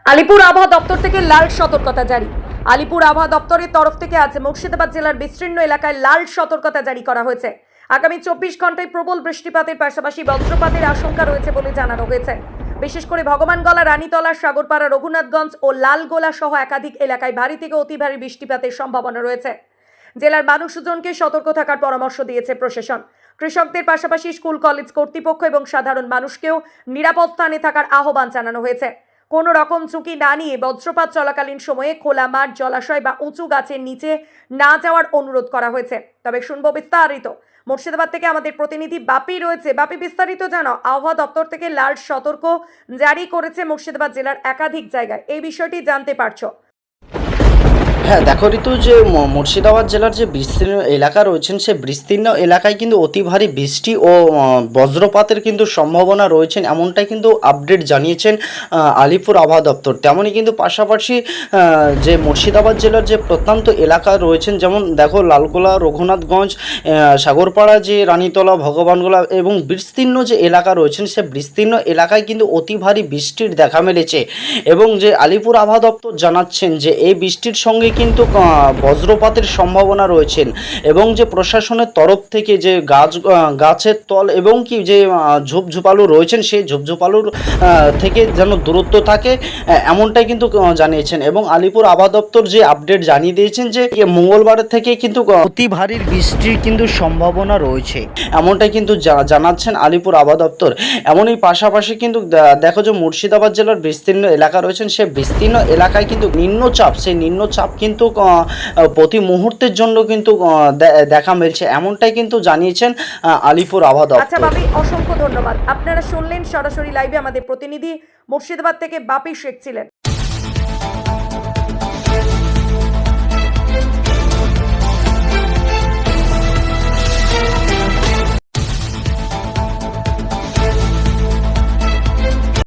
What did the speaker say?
আলিপুর আবহাওয়া দপ্তর থেকে লাল সতর্কতা জারি। আলিপুর আবহাওয়া দপ্তরের তরফ থেকে আজ মুর্শিদাবাদ জেলার বিস্তীর্ণ এলাকায় লাল সতর্কতা জারি করা হয়েছে। আগামী 24 ঘন্টায় প্রবল বৃষ্টিপাতের পাশাপাশি বজ্রপাতের আশঙ্কা রয়েছে বলে জানানো হয়েছে। বিশেষ করে ভগবানগলা, রানীতলা, সাগরপাড়া, রঘুনাথগঞ্জ ও লালগোলা সহ একাধিক এলাকায় ভারী থেকে অতি ভারী বৃষ্টিপাতের সম্ভাবনা রয়েছে। জেলার মানুষজনকে সতর্ক থাকার পরামর্শ দিয়েছে প্রশাসন। কৃষকদের পাশাপাশি স্কুল কলেজ কর্তৃপক্ষ এবং সাধারণ মানুষকেও নিরাপদ স্থানে থাকার আহ্বান জানানো হয়েছে। কোনো রকম ঝুঁকি না নিয়ে বজ্রপাত চলাকালীন সময়ে খোলা মাঠ, জলাশয় বা উঁচু গাছের নিচে না যাওয়ার অনুরোধ করা হয়েছে। তবে শুনবো বিস্তারিত। মুর্শিদাবাদ থেকে আমাদের প্রতিনিধি বাপি রয়েছে। বাপি, বিস্তারিত জানাও। আবহাওয়া দপ্তর থেকে লাল সতর্ক জারি করেছে মুর্শিদাবাদ জেলার একাধিক জায়গায়, এই বিষয়টি জানতে পারছো? হ্যাঁ, দেখো ঋতু, যে মুর্শিদাবাদ জেলার যে বিস্তীর্ণ এলাকা রয়েছেন, সে বিস্তীর্ণ এলাকায় কিন্তু অতি ভারী বৃষ্টি ও বজ্রপাতের কিন্তু সম্ভাবনা রয়েছেন, এমনটাই কিন্তু আপডেট জানিয়েছেন আলিপুর আবহাওয়া দপ্তর। তেমনই কিন্তু পাশাপাশি যে মুর্শিদাবাদ জেলার যে প্রত্যন্ত এলাকা রয়েছেন, যেমন দেখো লালগোলা, রঘুনাথগঞ্জ, সাগরপাড়া, যে রানীতলা, ভগবানগোলা এবং বিস্তীর্ণ যে এলাকা রয়েছেন, সে বিস্তীর্ণ এলাকায় কিন্তু অতি ভারী বৃষ্টির দেখা মিলেছে। এবং যে আলিপুর আবহাওয়া দপ্তর জানাচ্ছেন যে এই বৃষ্টির সঙ্গে কিন্তু বজ্রপাতের সম্ভাবনা রয়েছেন, এবং যে প্রশাসনের তরফ থেকে যে গাছের তল এবং কি যে ঝোপঝোপালু রয়েছেন, সেই ঝোপঝোপালুর থেকে যেন দূরত্ব থাকে, এমনটাই কিন্তু জানিয়েছেন। এবং আলিপুর আবহাওয়া দপ্তর যে আপডেট জানিয়ে দিয়েছেন যে মঙ্গলবার থেকে কিন্তু অতি ভারী বৃষ্টির কিন্তু সম্ভাবনা রয়েছে, এমনটাই কিন্তু জানাচ্ছেন আলিপুর আবহাওয়া দপ্তর। এমনই পাশাপাশি কিন্তু দেখো যে মুর্শিদাবাদ জেলার বিস্তীর্ণ এলাকা রয়েছেন, সে বিস্তীর্ণ এলাকায় কিন্তু নিম্নচাপ, সেই নিম্নচাপ কিন্তু প্রতি মুহূর্তের জন্য কিন্তু দেখা মিলছে, এমনটাই কিন্তু জানিয়েছেন আলিপুর আবহাওয়া দপ্তর। আচ্ছা বাপি, অসংখ্য ধন্যবাদ। আপনারা শুনলেন সরাসরি লাইভে আমাদের প্রতিনিধি মুর্শিদাবাদ থেকে বাপি শেখ ছিলেন।